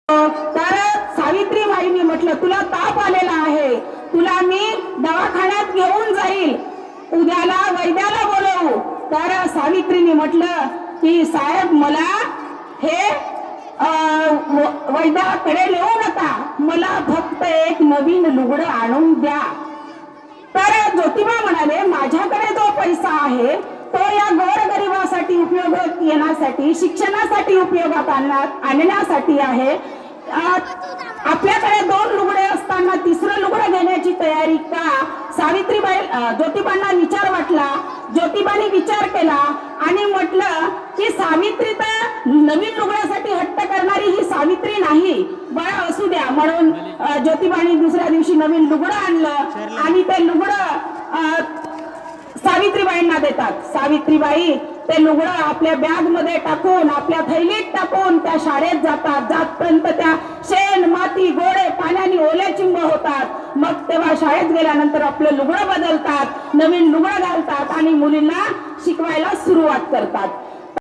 तर सावित्रीबाईंनी म्हटलं तुला ताप आलेला आहे, तुला मी दवाखान्यात घेऊन जाईल, उद्याला वैद्याला बोलवू. तर सावित्रीने म्हटलं की साहेब मला हे वैद्याकडे नेऊ नका, मला फक्त एक नवीन लुगडं आणून द्या. तर ज्योतिबा म्हणाले माझ्याकडे जो पैसा आहे तो या गोरगरिबासाठी उपयोगात येण्यासाठी, शिक्षणासाठी उपयोगात आणण्यासाठी आहे. आपल्याकडे 2 लुगडे असताना तिसरं लुगडं घेण्याची तयारी का? सावित्रीबाई ज्योतिबांना विचार वाटला. ज्योतिबांनी विचार केला आणि म्हटलं की सावित्री तर नवीन लुगड्यासाठी हट्ट करणारी ही सावित्री नाही, बरं असू द्या. म्हणून ज्योतिबांनी दुसऱ्या दिवशी नवीन लुगडं आणलं आणि ते लुगडं सावित्रीबाईंना देतात. सावित्रीबाई ते लुगडं आपल्या बॅग मध्ये टाकून, आपल्या थैलीत टाकून त्या शाळेत जातात. जातपर्यंत त्या शेण, माती, गोडे पाण्याने ओल्याचिंब होतात. मग तेव्हा शाळेत गेल्यानंतर आपलं लुगडं बदलतात, नवीन लुगडं घालतात आणि मुलींना शिकवायला सुरुवात करतात.